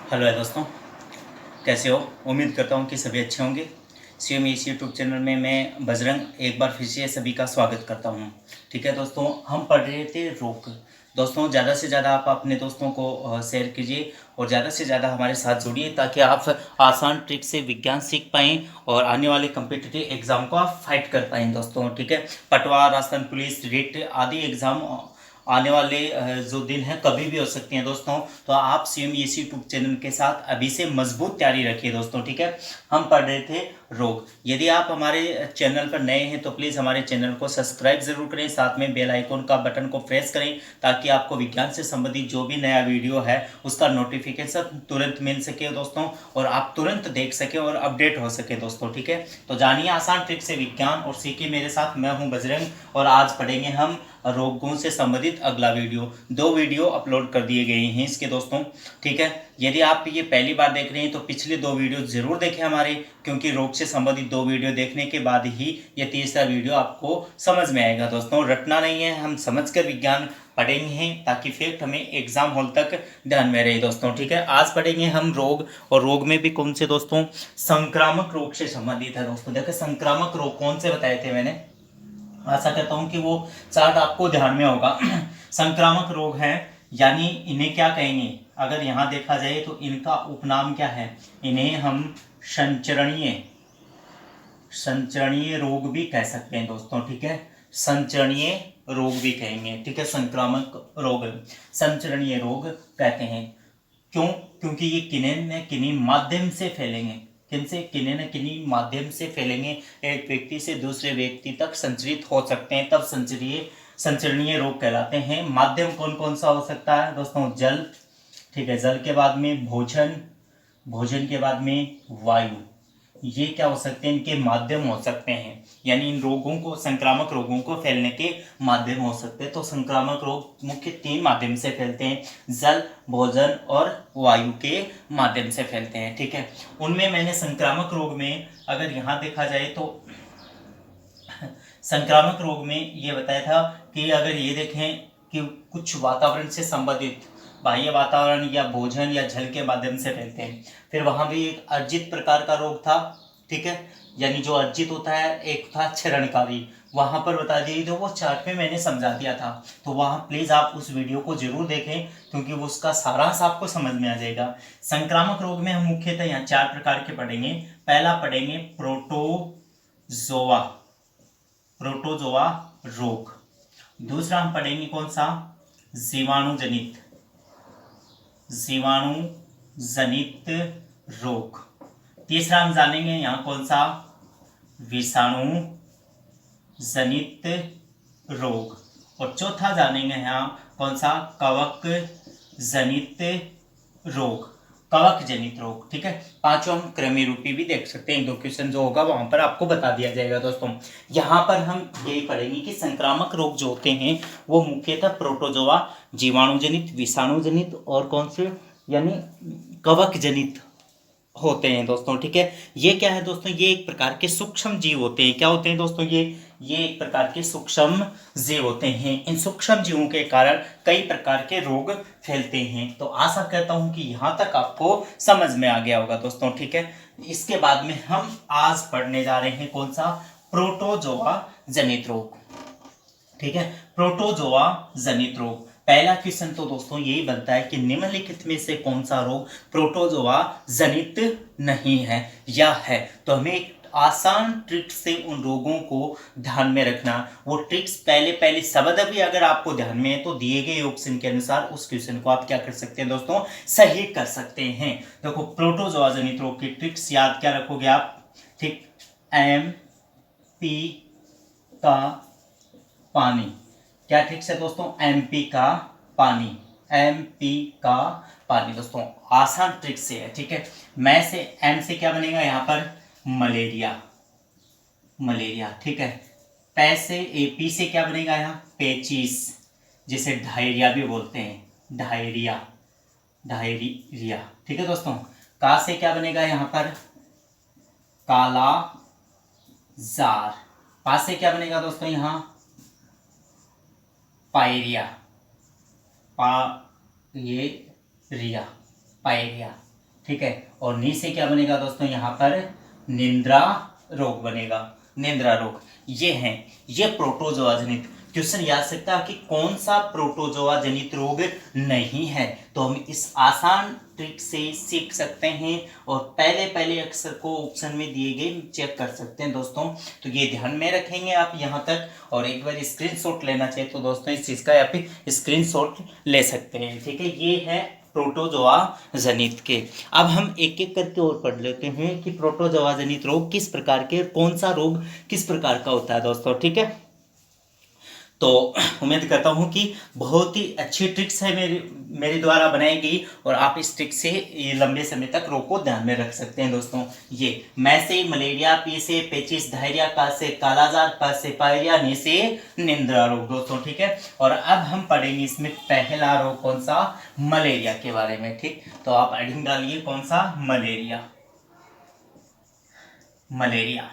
Hello है दोस्तों, कैसे हो? उम्मीद करता हूँ कि सभी अच्छे होंगे। सीएम इस यूट्यूब चैनल में मैं बजरंग एक बार फिर से सभी का स्वागत करता हूँ। ठीक है दोस्तों, हम पढ़ रहे थे रोग। दोस्तों ज़्यादा से ज़्यादा आप अपने दोस्तों को शेयर कीजिए और ज़्यादा से ज़्यादा हमारे साथ जुड़िए ताकि आप आसान ट्रिक से विज्ञान सीख पाएँ और आने वाले कम्पिटिटिव एग्ज़ाम को आप फाइट कर पाएँ दोस्तों। ठीक है, पटवा, राजस्थान पुलिस, रिट आदि एग्ज़ाम आने वाले जो दिन है कभी भी हो सकते हैं दोस्तों। तो आप सीएम इस यूट्यूब चैनल के साथ अभी से मजबूत तैयारी रखिए दोस्तों। ठीक है, हम पढ़ रहे थे रोग। यदि आप हमारे चैनल पर नए हैं तो प्लीज़ हमारे चैनल को सब्सक्राइब जरूर करें, साथ में बेल आइकन का बटन को प्रेस करें ताकि आपको विज्ञान से संबंधित जो भी नया वीडियो है उसका नोटिफिकेशन तुरंत मिल सके दोस्तों और आप तुरंत देख सकें और अपडेट हो सके दोस्तों। ठीक है, तो जानिए आसान ट्रिक से विज्ञान और सीखिए मेरे साथ। मैं हूं बजरंग और आज पढ़ेंगे हम रोगों से संबंधित अगला वीडियो। 2 वीडियो अपलोड कर दिए गए हैं इसके दोस्तों। ठीक है, यदि आप ये पहली बार देख रहे हैं तो पिछले 2 वीडियो जरूर देखें हमारे, क्योंकि रोग से संबंधित 2 वीडियो देखने के बाद ही ये तीसरा वीडियो आपको समझ में आएगा दोस्तों। रटना नहीं है, हम समझकर विज्ञान पढ़ेंगे हैं ताकि फैक्ट हमें एग्जाम हॉल तक ध्यान में रहे दोस्तों। ठीक है, आज पढ़ेंगे हम रोग, और रोग में भी कौन से दोस्तों? संक्रामक रोग से संबंधित है दोस्तों। देखिए संक्रामक रोग कौन से बताए थे मैंने, आशा करता हूं कि वो चार्ट आपको ध्यान में होगा। संक्रामक रोग है, यानी इन्हें क्या कहेंगे? अगर यहां देखा जाए तो इनका उपनाम क्या है? इन्हें हम संचरणीय संचरणीय रोग भी कह सकते हैं दोस्तों। ठीक है, संचरणीय रोग भी कहेंगे। ठीक है, संक्रामक रोग संचरणीय रोग कहते हैं। क्यों? क्योंकि ये किन्हीं न किन्हीं माध्यम से फैलेंगे। किनसे? किन्हीं न किन्हीं माध्यम से फैलेंगे, एक व्यक्ति से दूसरे व्यक्ति तक संचरित हो सकते हैं, तब संचरणीय रोग कहलाते हैं। माध्यम कौन कौन सा हो सकता है दोस्तों? जल, ठीक है, जल के बाद में भोजन, भोजन के बाद में वायु, ये क्या हो सकते हैं? इनके माध्यम हो सकते हैं, यानी इन रोगों को, संक्रामक रोगों को फैलने के माध्यम हो सकते हैं। तो संक्रामक रोग मुख्य 3 माध्यम से फैलते हैं, जल, भोजन और वायु के माध्यम से फैलते हैं। ठीक है, उनमें मैंने संक्रामक रोग में अगर यहाँ देखा जाए तो संक्रामक रोग में ये बताया था कि अगर ये देखें कि कुछ वातावरण से संबंधित, बाह्य वातावरण या भोजन या जल के माध्यम से फैलते हैं। फिर वहां भी एक अर्जित प्रकार का रोग था। ठीक है, यानी जो अर्जित होता है, एक था क्षरणकारी, वहां पर बता दिए तो वो चार्ट में मैंने समझा दिया था। तो वहां प्लीज आप उस वीडियो को जरूर देखें क्योंकि वो उसका सारांश आपको समझ में आ जाएगा। संक्रामक रोग में हम मुख्यतः यहाँ 4 प्रकार के पढ़ेंगे। पहला पढ़ेंगे प्रोटोजोआ, प्रोटोजोआ रोग। दूसरा हम पढ़ेंगे कौन सा? जीवाणु जनित, जीवाणु जनित रोग। तीसरा हम जानेंगे यहाँ कौन सा? विषाणु जनित रोग। और चौथा जानेंगे यहाँ कौन सा? कवक जनित रोग, कवक जनित रोग। ठीक है, पांचों हम क्रमी रूपी भी देख सकते हैं, 2 क्वेश्चन जो होगा वहां पर आपको बता दिया जाएगा दोस्तों। यहाँ पर हम यही पढ़ेंगे कि संक्रामक रोग जो होते हैं वो मुख्यतः प्रोटोजोआ, जीवाणु जनित, विषाणु जनित और कौन से, यानी कवक जनित होते हैं दोस्तों। ठीक है, ये क्या है दोस्तों? ये एक प्रकार के सूक्ष्म जीव होते हैं। क्या होते हैं दोस्तों? ये एक प्रकार के सूक्ष्म जीव होते हैं। इन सूक्ष्म जीवों के कारण कई प्रकार के रोग फैलते हैं। तो आशा करता हूं कि यहां तक आपको समझ में आ गया होगा दोस्तों। ठीक है, इसके बाद में हम आज पढ़ने जा रहे हैं कौन सा? प्रोटोजोआ जनित रोग। ठीक है, प्रोटोजोआ जनित रोग। पहला क्वेश्चन तो दोस्तों यही बनता है कि निम्नलिखित में से कौन सा रोग प्रोटोजोआ जनित नहीं है या है? तो हमें एक आसान ट्रिक से उन रोगों को ध्यान में रखना। वो ट्रिक्स पहले पहले शब्द भी अगर आपको ध्यान में है तो दिए गए ऑप्शन के अनुसार उस क्वेश्चन को आप क्या कर सकते हैं दोस्तों? सही कर सकते हैं। देखो प्रोटोजोआ जनित रोग की ट्रिक्स याद क्या रखोगे आप? ठीक, एम पी का पानी। क्या ट्रिक्स है दोस्तों? एमपी का पानी, एमपी का पानी दोस्तों, आसान ट्रिक से है। ठीक है, मैं से एम से क्या बनेगा यहाँ पर? Malaria, malaria. ठीक है, पै से एपी से क्या बनेगा यहाँ? पेचिस, जिसे डायरिया भी बोलते हैं, डायरिया, डायरिया। ठीक है दोस्तों, का से क्या बनेगा यहाँ पर? काला जार। पा से क्या बनेगा दोस्तों यहाँ? Pyorrhea, pyorrhea, pyorrhea. ठीक है। और नी से क्या बनेगा दोस्तों, यहाँ पर निंद्रा रोग बनेगा, निंद्रा रोग। ये है, ये प्रोटोजोआ जनित। क्वेश्चन याद सकता है कि कौन सा प्रोटोजोआ जनित रोग नहीं है, तो हम इस आसान ट्रिक से सीख सकते हैं और पहले पहले अक्षर को ऑप्शन में दिए गए चेक कर सकते हैं दोस्तों। तो ये ध्यान में रखेंगे आप यहाँ तक, और एक बार स्क्रीनशॉट लेना चाहिए तो दोस्तों इस चीज़ का आप स्क्रीनशॉट ले सकते हैं, ठीक है। ये है प्रोटोजोआ जनित के। अब हम एक एक करके और पढ़ लेते हैं कि प्रोटोजोआ जनित रोग किस प्रकार के, कौन सा रोग किस प्रकार का होता है दोस्तों, ठीक है। तो उम्मीद करता हूं कि बहुत ही अच्छी ट्रिक्स है मेरे द्वारा बनाई गई, और आप इस ट्रिक से ये लंबे समय तक रोग को ध्यान में रख सकते हैं दोस्तों। ये मैं से मलेरिया, पी से पेचिस, धायरिया, का से कालाजार, प से पायरिया, नी से निंद्रा रोग दोस्तों, ठीक है। और अब हम पढ़ेंगे इसमें पहला रोग कौन सा, मलेरिया के बारे में, ठीक। तो आप एडिंग डालिए कौन सा, मलेरिया, मलेरिया,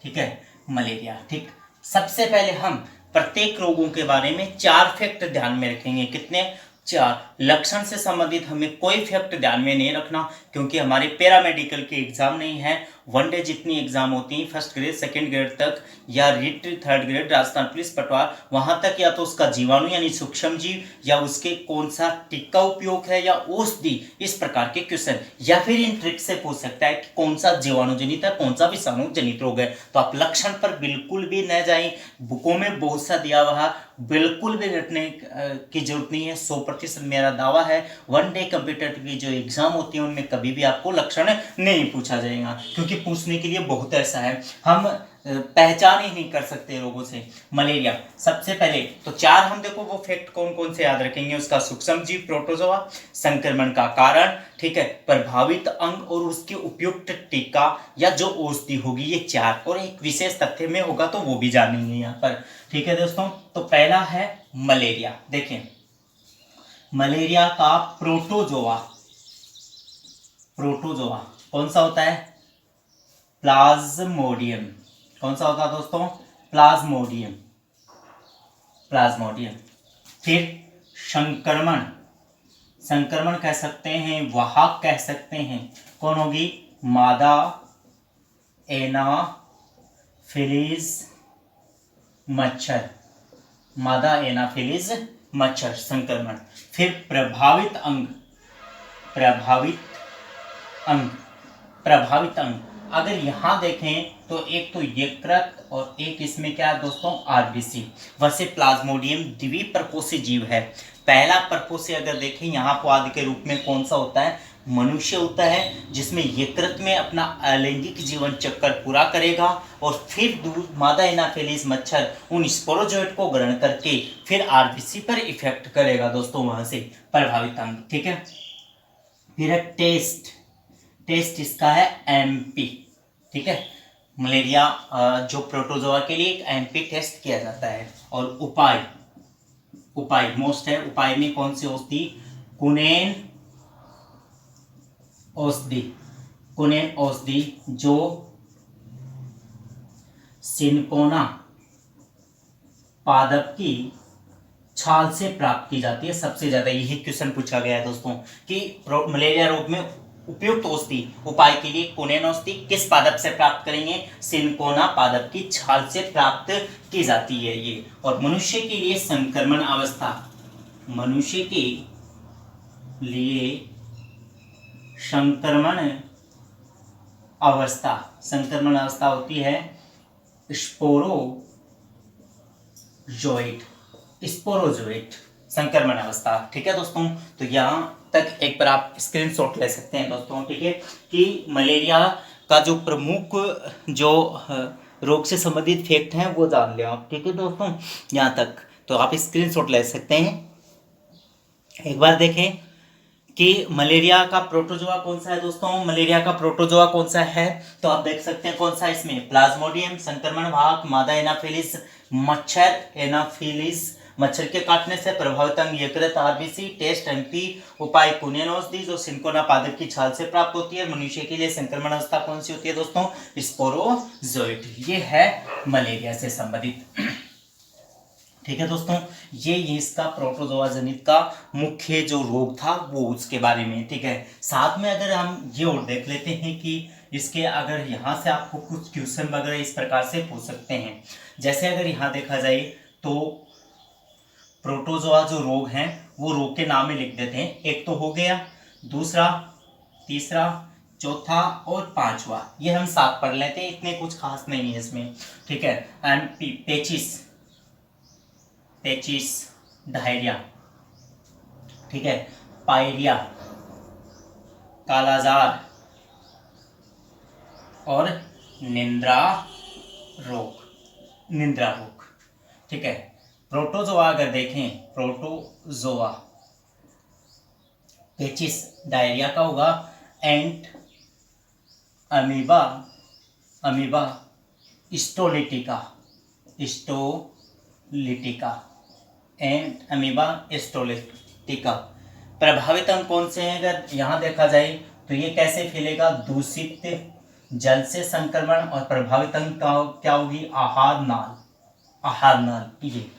ठीक है, मलेरिया, ठीक। सबसे पहले हम प्रत्येक रोगों के बारे में 4 फैक्ट ध्यान में रखेंगे। कितने, 4। लक्षण से संबंधित हमें कोई फैक्ट ध्यान में नहीं रखना, क्योंकि हमारे पैरामेडिकल के एग्जाम नहीं है। वन डे जितनी एग्जाम होती हैं फर्स्ट ग्रेड सेकंड ग्रेड तक, या writ third grade Rajasthan police पटवार, वहां तक या तो उसका जीवाणु यानी सूक्ष्म जीव, या उसके कौन सा टीका उपयोग है, या औषधि, इस प्रकार के क्वेश्चन, या फिर इन ट्रिक से पूछ सकता है कि कौन सा जीवाणु जनित है, कौन सा विषाणु जनित रोग है। तो आप लक्षण पर बिल्कुल भी न जाए, बुकों में बहुत सा दिया हुआ, बिल्कुल भी रटने की जरूरत नहीं है। 100% मेरा दावा है, वन डे कंप्यूटर की जो एग्जाम होती है उनमें कभी भी आपको लक्षण नहीं पूछा जाएगा, क्योंकि पूछने के लिए बहुत ऐसा है, हम पहचान ही नहीं कर सकते रोगों से। मलेरिया सबसे पहले तो 4 हम देखो वो फैक्ट कौन कौन से याद रखेंगे, उसका सूक्ष्म जीव प्रोटोजोआ, संक्रमण का कारण, ठीक है, प्रभावित अंग और उसके उपयुक्त टीका या जो औषधि होगी, ये 4, और एक विशेष तथ्य में होगा तो वो भी जानेंगे यहाँ पर, ठीक है दोस्तों। तो पहला है मलेरिया। देखिए मलेरिया का प्रोटोजोआ, प्रोटोजोआ कौन सा होता है, प्लाज्मोडियम। कौन सा होता है दोस्तों, प्लाज्मोडियम, प्लाज्मोडियम। फिर संक्रमण, संक्रमण कह सकते हैं, वाहक कह सकते हैं, कौन होगी, मादा एनाफिलीज मच्छर, मादा एनाफिलीज मच्छर, संक्रमण। फिर प्रभावित अंग, प्रभावित अंग, प्रभावित अंग। अगर यहां देखें तो एक तो यकृत और एक इसमें क्या है दोस्तों, आरबीसी। वैसे प्लाज्मोडियम द्विप्रकोष्ठीय जीव है। पहला प्रकोष्ठीय अगर देखें यहाँ पौध के रूप में कौन सा होता है, मनुष्य होता है, जिसमें यकृत में अपना अलैंगिक जीवन चक्र पूरा करेगा, और फिर दूध मादा एनाफिलीज मच्छर उन स्पोरोजोइट को ग्रहण करके फिर आरबीसी पर इफेक्ट करेगा दोस्तों, वहां से प्रभावित अंग, ठीक है। फिर टेस्ट, टेस्ट इसका है एमपी, ठीक है। मलेरिया जो प्रोटोजोआ के लिए एक एमपी टेस्ट किया जाता है। और उपाय, उपाय मोस्ट है, उपाय में कौन सी औषधि, कुनेन औषधि, कुनेन औषधि जो सिनकोना पादप की छाल से प्राप्त की जाती है। सबसे ज्यादा यही क्वेश्चन पूछा गया है दोस्तों कि मलेरिया रोग में उपयुक्त औषधि, उपाय के लिए कुनेन औषधि किस पादप से प्राप्त करेंगे, सिनकोना पादप की छाल से प्राप्त की जाती है ये। और मनुष्य के लिए संक्रमण अवस्था, मनुष्य के लिए संक्रमण अवस्था, संक्रमण अवस्था होती है स्पोरोजोइट, स्पोरोजोइट संक्रमण अवस्था, ठीक है दोस्तों। तो यहाँ तक एक बार आप स्क्रीनशॉट ले सकते हैं दोस्तों, ठीक है, कि मलेरिया का जो प्रमुख जो रोग से संबंधित फैक्ट हैं वो जान लें आप, ठीक है दोस्तों। यहाँ तक तो आप स्क्रीनशॉट ले सकते हैं। एक बार देखें कि मलेरिया का प्रोटोजोआ कौन सा है दोस्तों, मलेरिया का प्रोटोजोआ कौन सा है, तो आप देख सकते हैं कौन सा, इसमें प्लाज्मोडियम, संक्रमण वाहक, मादा एनाफिलीज मच्छर, एनाफिलीज मच्छर के काटने से प्रभावित अंग यकृत आरबीसी, टेस्ट एमपी, उपाय कुनेन औषधि जो सिनकोना पादप की छाल से प्राप्त होती है। मनुष्य के लिए संक्रमण अवस्था कौन सी होती है दोस्तों, स्पोरोजोइट। ये है मलेरिया से संबंधित। ठीक है दोस्तों, ये इसका प्रोटोजोआ जनित का मुख्य जो रोग था वो उसके बारे में। ठीक है, साथ में अगर हम ये और देख लेते हैं कि इसके अगर यहाँ से आपको कुछ क्वेश्चन वगैरह इस प्रकार से पूछ सकते हैं। जैसे अगर यहाँ देखा जाए तो प्रोटोजोआ जो रोग हैं वो रोग के नाम में लिख देते हैं। एक तो हो गया, दूसरा, तीसरा, चौथा और पांचवा, ये हम साथ पढ़ लेते हैं, इतने कुछ खास नहीं है इसमें। ठीक है, एंड पेचिस डायरिया, ठीक है, पायरिया, कालाजार और निंद्रा रोग। ठीक है, प्रोटोजोआ अगर देखें, प्रोटोजोआ, पेचिस डायरिया का होगा, एंट अमीबा स्टोलिटिका एंड अमीबा स्टोलिटिका। प्रभावित अंग कौन से हैं अगर यहाँ देखा जाए तो ये कैसे फैलेगा, दूषित जल से संक्रमण, और प्रभावित अंग क्या होगी, आहार नाल। ये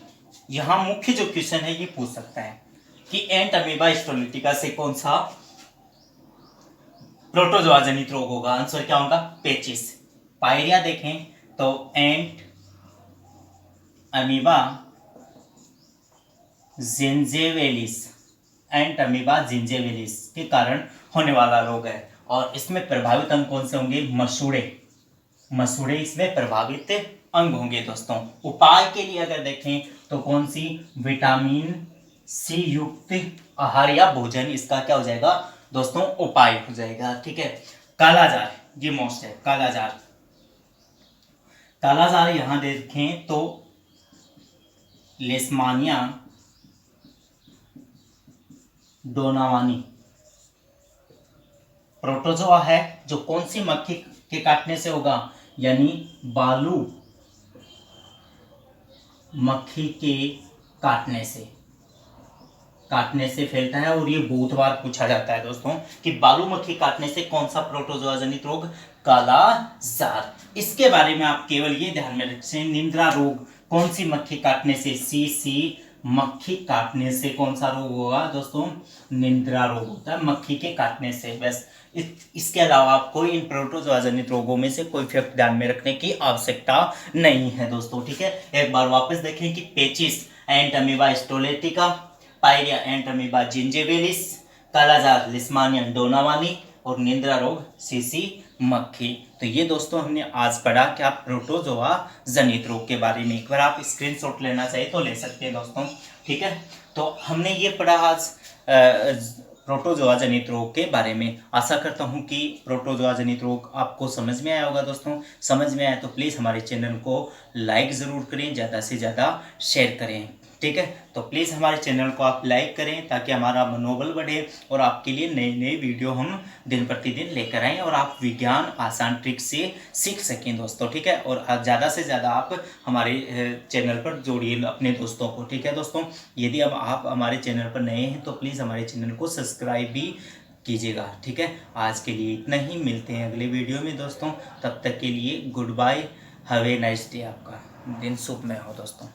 यहाँ मुख्य जो क्वेश्चन है ये पूछ सकता है कि एंट अमीबा स्टोलिटिका से कौन सा प्रोटोजोआ जनित रोग होगा। आंसर क्या होगा, पेचिस। पायरिया देखें तो एंट अमीबा जिंजेवेलिस के कारण होने वाला रोग है, और इसमें प्रभावित अंग कौन से होंगे, मसूड़े इसमें प्रभावित अंग होंगे दोस्तों। उपाय के लिए अगर देखें तो कौन सी, विटामिन सी युक्त आहार या भोजन इसका क्या हो जाएगा दोस्तों, उपाय हो जाएगा। ठीक है, कालाजार, ये मोस्ट है, कालाजार यहां देखें तो लेशमानिया डोनावानी प्रोटोजोआ है, जो कौन सी मक्खी के काटने से होगा, यानी बालू मक्खी के काटने से फैलता है। और ये बहुत बार पूछा जाता है दोस्तों कि बालू मक्खी काटने से कौन सा प्रोटोजोआ जनित रोग, कालाजार। इसके बारे में आप केवल ये ध्यान में रखें, निंद्रा रोग कौन सी मक्खी काटने से, सी मक्खी काटने से कौन सा रोग होगा दोस्तों, निंद्रा रोग होता है मक्खी के काटने से। बस इसके अलावा आपको इन प्रोटोजोआ जनित रोगों में से कोई फैक्ट ध्यान में रखने की आवश्यकता नहीं है दोस्तों। ठीक है, एक बार वापस देखें कि पेचिस एंट अमीबा स्टोलिटिका, पायरिया एंट अमीबा जिंजेवेलिस, कालाजार लिस्मानिया डोनावानी, और निंद्रा रोग सीसी मक्खी। तो ये दोस्तों हमने आज पढ़ा क्या, प्रोटोजोआ जनित रोग के बारे में। एक बार आप स्क्रीनशॉट लेना चाहिए तो ले सकते हैं दोस्तों। ठीक है, तो हमने ये पढ़ा आज प्रोटोजोआ जनित रोग के बारे में। आशा करता हूँ कि प्रोटोजोआ जनित रोग आपको समझ में आया होगा दोस्तों। समझ में आया तो प्लीज़ हमारे चैनल को लाइक ज़रूर करें, ज़्यादा से ज़्यादा शेयर करें। ठीक है, तो प्लीज़ हमारे चैनल को आप लाइक करें ताकि हमारा मनोबल बढ़े और आपके लिए नए वीडियो हम दिन प्रतिदिन लेकर आएँ और आप विज्ञान आसान ट्रिक से सीख सकें दोस्तों। ठीक है, और ज़्यादा से ज़्यादा आप हमारे चैनल पर जोड़िए अपने दोस्तों को। ठीक है दोस्तों, यदि अब आप हमारे चैनल पर नए हैं तो प्लीज़ हमारे चैनल को सब्सक्राइब भी कीजिएगा। ठीक है, आज के लिए इतना ही, मिलते हैं अगले वीडियो में दोस्तों। तब तक के लिए goodbye, have a nice day, आपका दिन शुभमय हो दोस्तों।